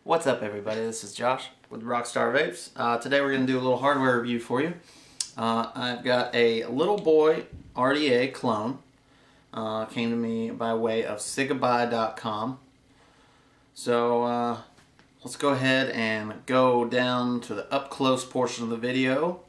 What's up, everybody? This is Josh with Rockstar Vapes. Today we're going to do a little hardware review for you. I've got a Little Boy RDA clone. Came to me by way of cigabuy.com. So let's go ahead and go down to the up close portion of the video.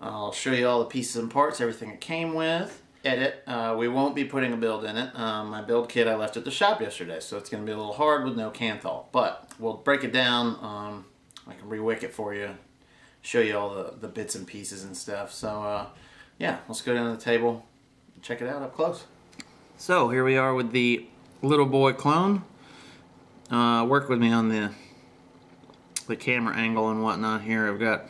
I'll show you all the pieces and parts, everything it came with. Edit. We won't be putting a build in it. My build kit I left at the shop yesterday, so it's going to be a little hard with no Kanthal. But we'll break it down. I can re-wick it for you, show you all the bits and pieces and stuff. So yeah, let's go down to the table and check it out up close. So here we are with the Little Boy clone. Work with me on the camera angle and whatnot here. I've got,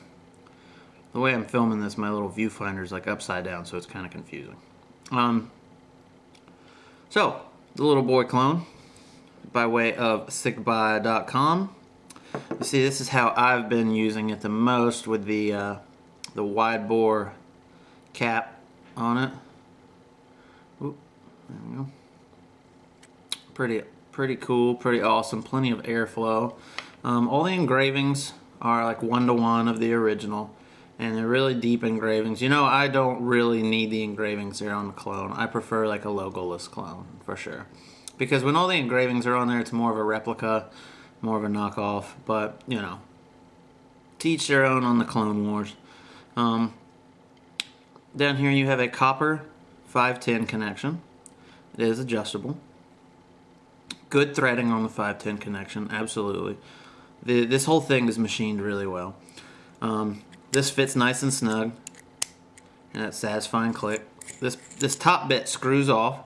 the way I'm filming this, my little viewfinder is like upside down, so it's kind of confusing. So, the Little Boy clone by way of cigabuy.com. You see, this is how I've been using it the most with the wide bore cap on it. Oop, there we go. Pretty cool, pretty awesome, plenty of airflow. All the engravings are like 1-to-1 of the original. And they're really deep engravings. You know, I don't really need the engravings there on the clone. I prefer like a logoless clone, for sure. Because when all the engravings are on there, it's more of a replica, more of a knockoff. But, you know, to each their own on the Clone Wars. Down here you have a copper 510 connection. It is adjustable. Good threading on the 510 connection, absolutely. This whole thing is machined really well. This fits nice and snug, and that satisfying click. This top bit screws off,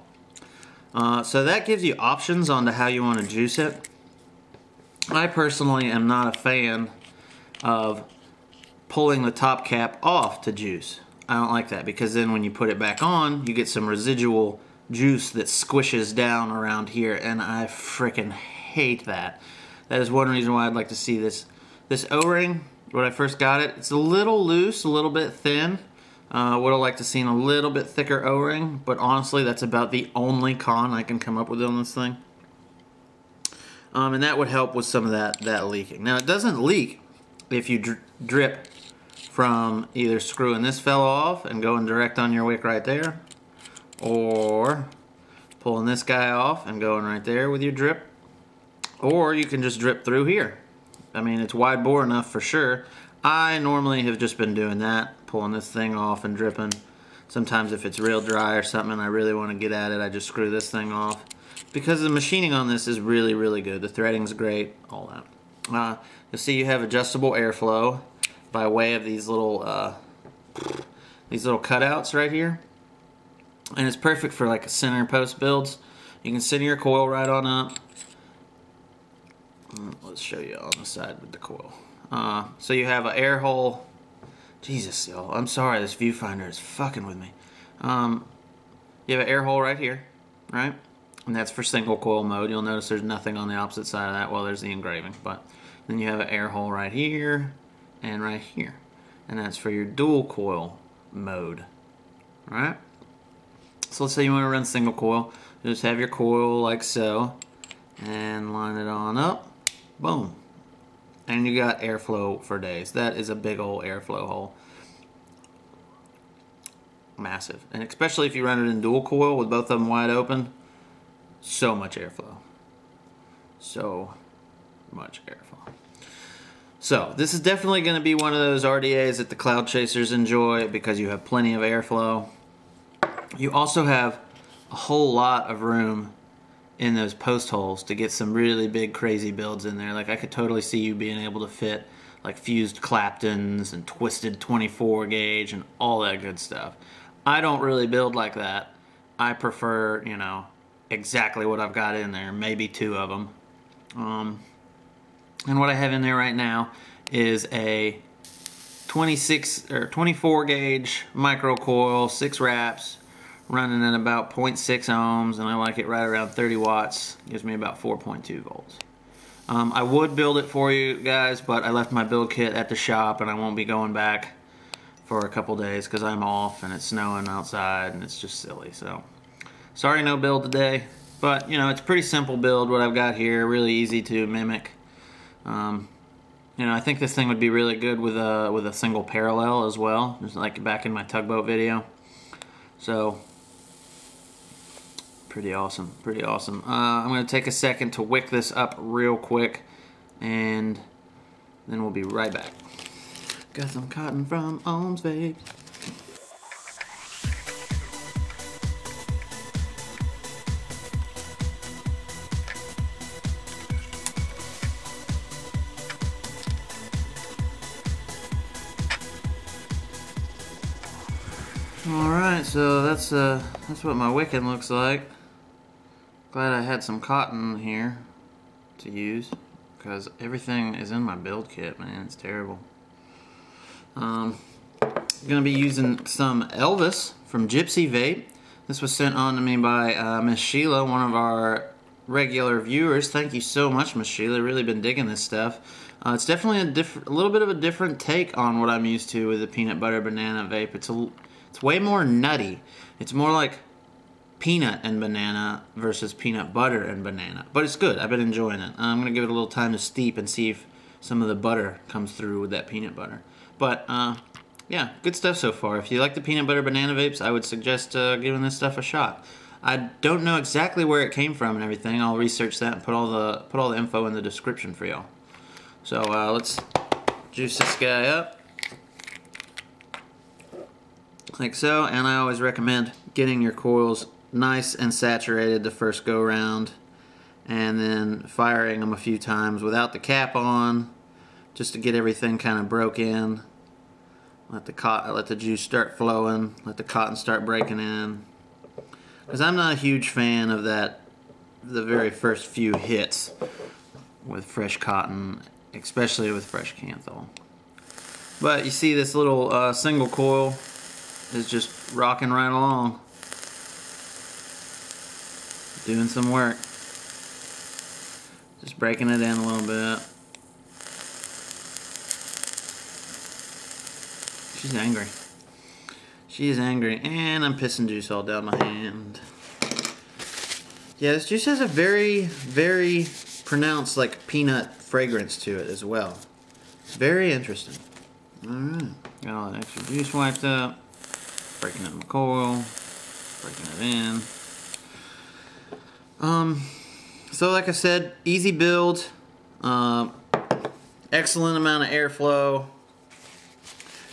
so that gives you options on to how you want to juice it. I personally am not a fan of pulling the top cap off to juice. I don't like that, because then when you put it back on, you get some residual juice that squishes down around here, and I freaking hate that. That is one reason why I'd like to see this O-ring. When I first got it, it's a little loose, a little bit thin. Would have liked to seen a little bit thicker O-ring, but honestly, that's about the only con I can come up with on this thing. And that would help with some of that leaking. Now, it doesn't leak if you drip from either screwing this fella off and going direct on your wick right there, or pulling this guy off and going right there with your drip, or you can just drip through here. I mean, it's wide bore enough for sure. I normally have just been doing that, pulling this thing off and dripping. Sometimes if it's real dry or something and I really want to get at it, I just screw this thing off. Because the machining on this is really, really good. The threading's great, all that. You'll see you have adjustable airflow by way of these little cutouts right here. And it's perfect for like a center post builds. You can center your coil right on up. Let's show you on the side with the coil. So you have an air hole. Jesus, y'all. I'm sorry, this viewfinder is fucking with me. You have an air hole right here, right? And that's for single coil mode. You'll notice there's nothing on the opposite side of that. Well, there's the engraving. But then you have an air hole right here and right here. And that's for your dual coil mode. Alright? So let's say you want to run single coil. You just have your coil like so. And line it on up. Boom. And you got airflow for days. That is a big old airflow hole. Massive. And especially if you run it in dual coil with both of them wide open, so much airflow. So much airflow. So this is definitely going to be one of those RDAs that the cloud chasers enjoy because you have plenty of airflow. You also have a whole lot of room in those post holes to get some really big crazy builds in there. Like I could totally see you being able to fit like fused Claptons and twisted 24 gauge and all that good stuff. I don't really build like that. I prefer, you know, exactly what I've got in there, maybe two of them. And what I have in there right now is a 26 or 24 gauge micro coil, 6 wraps, running at about 0.6 ohms, and I like it right around 30 watts. Gives me about 4.2 volts. I would build it for you guys, but I left my build kit at the shop and I won't be going back for a couple days because I'm off and it's snowing outside and it's just silly. So sorry, no build today, but you know, it's a pretty simple build what I've got here, really easy to mimic. You know, I think this thing would be really good with a single parallel as well, just like back in my tugboat video. So, pretty awesome, pretty awesome. I'm going to take a second to wick this up real quick, and then we'll be right back. Got some cotton from Ohm's Vape. Alright, so that's what my wicking looks like. Glad I had some cotton here to use, because everything is in my build kit, man. It's terrible. I'm gonna be using some Elvis from Gypsy Vape. This was sent on to me by Miss Sheila, one of our regular viewers. Thank you so much, Miss Sheila. Really been digging this stuff. It's definitely a little bit of a different take on what I'm used to with the peanut butter banana vape. It's way more nutty. It's more like peanut and banana versus peanut butter and banana. But it's good. I've been enjoying it. I'm going to give it a little time to steep and see if some of the butter comes through with that peanut butter. But, yeah, good stuff so far. If you like the peanut butter banana vapes, I would suggest giving this stuff a shot. I don't know exactly where it came from and everything. I'll research that and put all the info in the description for y'all. So, let's juice this guy up. Like so, and I always recommend getting your coils nice and saturated the first go round, and then firing them a few times without the cap on, just to get everything kind of broke in. Let the juice start flowing, let the cotton start breaking in. Because I'm not a huge fan of the very first few hits with fresh cotton, especially with fresh Canthol. But you see this little single coil is just rocking right along, doing some work, just breaking it in a little bit. She's angry. She is angry, and I'm pissing juice all down my hand. Yeah, this juice has a very, very pronounced like peanut fragrance to it as well. It's very interesting. Alright, got all that extra juice wiped up. Breaking up my coil, breaking it in. So like I said, easy build, excellent amount of airflow.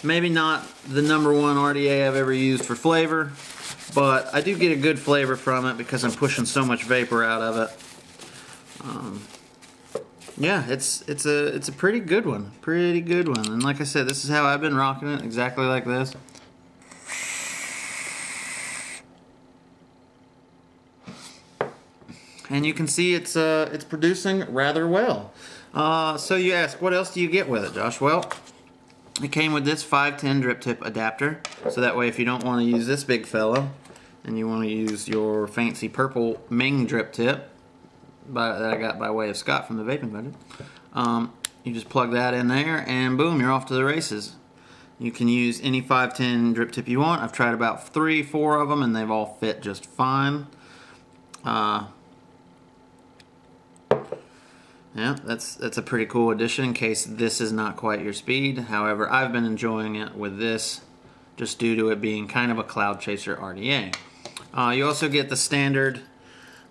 Maybe not the #1 RDA I've ever used for flavor, but I do get a good flavor from it because I'm pushing so much vapor out of it. Yeah, it's a pretty good one, And like I said, this is how I've been rocking it, exactly like this. And you can see it's producing rather well. So you ask, what else do you get with it, Josh? Well, it came with this 510 drip tip adapter, so that way if you don't want to use this big fella and you want to use your fancy purple Ming drip tip that I got by way of Scott from the Vaping Budget, you just plug that in there and boom, you're off to the races. You can use any 510 drip tip you want. I've tried about 3-4 of them and they've all fit just fine. Yeah, that's a pretty cool addition in case this is not quite your speed. However, I've been enjoying it with this just due to it being kind of a cloud chaser RDA. You also get the standard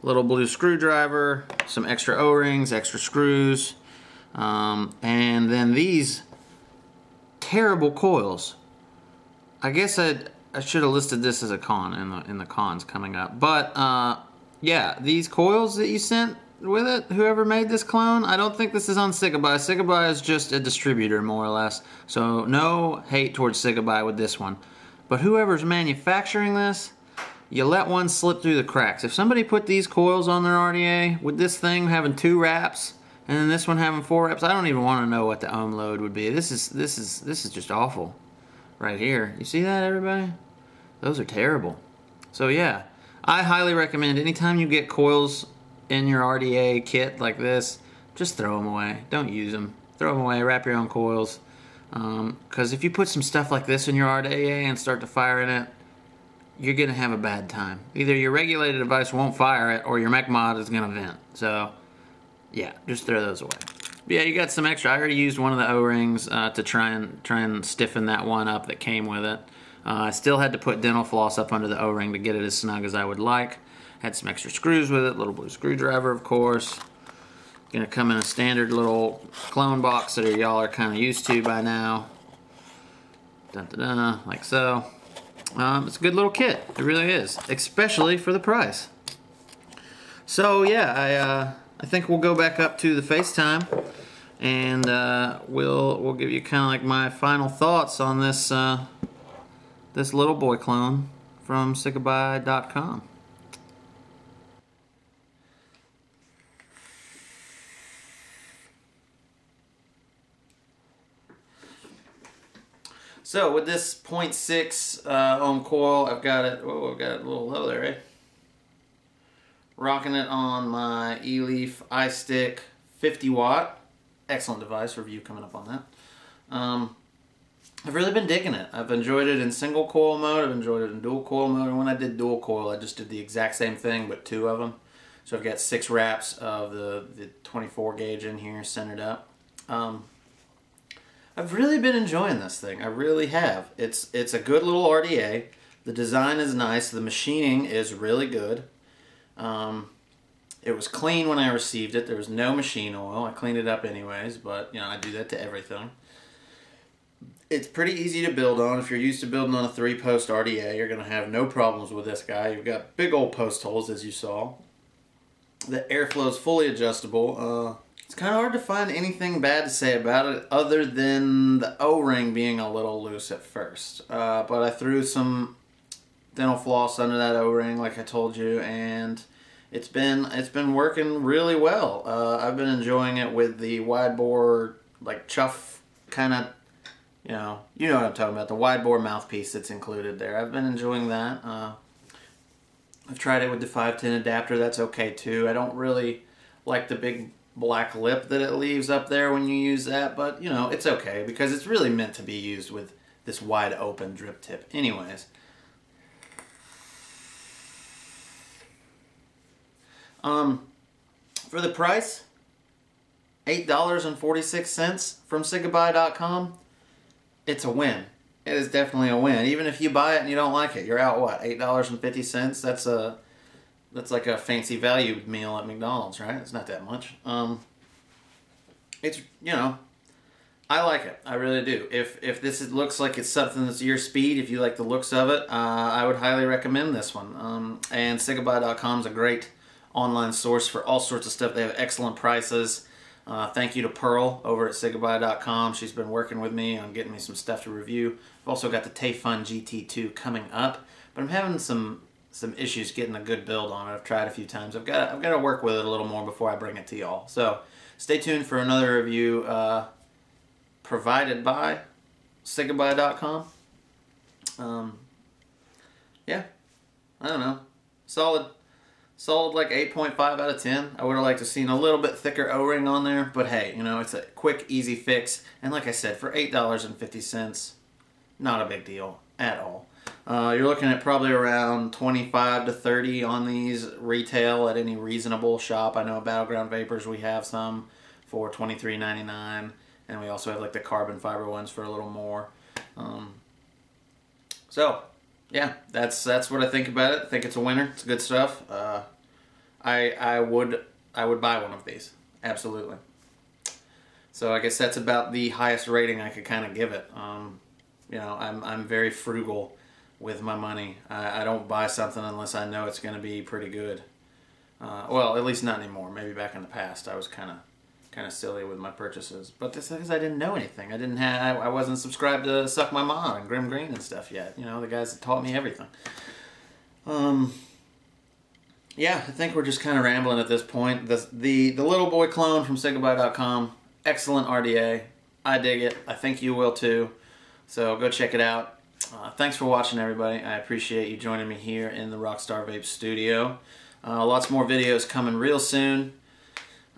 little blue screwdriver, some extra O-rings, extra screws, and then these terrible coils. I guess I should have listed this as a con in the cons coming up. But yeah, these coils that you sent with it, whoever made this clone, I don't think this is on Sigabai. Sigabai is just a distributor, more or less. So no hate towards Sigabai with this one. But whoever's manufacturing this, you let one slip through the cracks. If somebody put these coils on their RDA with this thing having 2 wraps and then this one having 4 wraps, I don't even want to know what the ohm load would be. This is just awful. Right here. You see that, everybody? Those are terrible. So yeah, I highly recommend anytime you get coils in your RDA kit like this, just throw them away. Don't use them. Throw them away. Wrap your own coils. Because if you put some stuff like this in your RDA and start to fire in it, you're going to have a bad time. Either your regulated device won't fire it or your mech mod is going to vent. So, yeah, just throw those away. But yeah, you got some extra. I already used one of the O-rings to try and stiffen that one up that came with it. I still had to put dental floss up under the O-ring to get it as snug as I would like. Had some extra screws with it, little blue screwdriver, of course. Gonna come in a standard little clone box that y'all are kind of used to by now. Dun, dun, dun, like so. It's a good little kit. It really is, especially for the price. So yeah, I think we'll go back up to the FaceTime, and we'll give you kind of like my final thoughts on this this Little Boy clone from sigaby.com. So with this 0.6 ohm coil, I've got it. Whoa, I've got it a little low there, eh? Rocking it on my eLeaf iStick 50 watt. Excellent device. Review coming up on that. I've really been digging it. I've enjoyed it in single coil mode. I've enjoyed it in dual coil mode. And when I did dual coil, I just did the exact same thing, but 2 of them. So I've got 6 wraps of the 24 gauge in here centered up. I've really been enjoying this thing. I really have. It's a good little RDA. The design is nice. The machining is really good. It was clean when I received it. There was no machine oil. I cleaned it up anyways, but you know, I do that to everything. It's pretty easy to build on. If you're used to building on a 3-post RDA, you're going to have no problems with this guy. You've got big old post holes, as you saw. The airflow is fully adjustable. It's kind of hard to find anything bad to say about it other than the O-ring being a little loose at first. But I threw some dental floss under that O-ring like I told you, and it's been working really well. I've been enjoying it with the wide bore, like chuff kind of, you know what I'm talking about, the wide bore mouthpiece that's included there. I've been enjoying that. I've tried it with the 510 adapter. That's okay too. I don't really like the big black lip that it leaves up there when you use that, but you know, it's okay because it's really meant to be used with this wide open drip tip anyways. For the price, $8.46 from sigaby.com, it's a win. It is definitely a win. Even if you buy it and you don't like it, you're out what, $8.50? That's like a fancy value meal at McDonald's, right? It's not that much. It's, you know, I like it. I really do. If this looks like it's something that's your speed, if you like the looks of it, I would highly recommend this one. And sigaby.com is a great online source for all sorts of stuff. They have excellent prices. Thank you to Pearl over at sigaby.com. She's been working with me on getting me some stuff to review. I've also got the Tayfun GT2 coming up, but I'm having some issues getting a good build on it. I've tried a few times. I've got to work with it a little more before I bring it to y'all. So stay tuned for another review provided by sigaby.com. Yeah, I don't know. Solid like 8.5 out of 10. I would have liked to have seen a little bit thicker O-ring on there, but hey, you know, it's a quick, easy fix. And like I said, for $8.50, not a big deal at all. You're looking at probably around 25 to 30 on these retail at any reasonable shop. I know at Battleground Vapors we have some for $23.99, and we also have like the carbon fiber ones for a little more. So yeah, that's what I think about it. I think it's a winner. It's good stuff. I would buy one of these, absolutely. So I guess that's about the highest rating I could kind of give it. You know, I'm very frugal with my money. I don't buy something unless I know it's going to be pretty good. Well, at least not anymore. Maybe back in the past I was kind of silly with my purchases, but that's because I didn't know anything. I wasn't subscribed to Suck My Mom and Grim Green and stuff yet. You know, the guys that taught me everything. Yeah, I think we're just kind of rambling at this point. The Little Boy clone from sigaby.com, excellent RDA. I dig it. I think you will too. So go check it out. Thanks for watching, everybody. I appreciate you joining me here in the Rockstar Vape studio. Lots more videos coming real soon.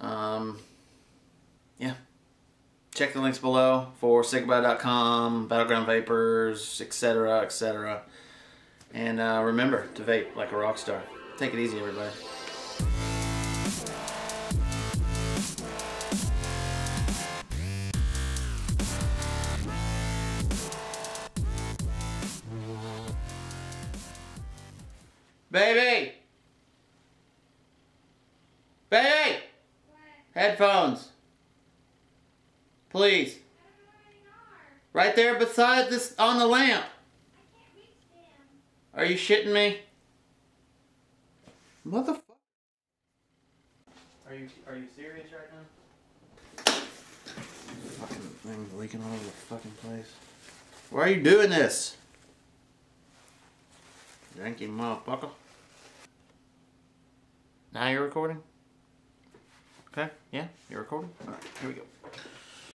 Yeah. Check the links below for sigaby.com, Battleground Vapors, etc., etc. And remember to vape like a rock star. Take it easy, everybody. Baby! Baby! What? Headphones. Please. I don't know where they are. Right there beside this, on the lamp. I can't reach them. Are you shitting me? Motherfucker. Are you serious right now? Fucking thing's leaking all over the fucking place. Why are you doing this? Janky motherfucker. Now you're recording? Okay, yeah, you're recording? Alright, here we go.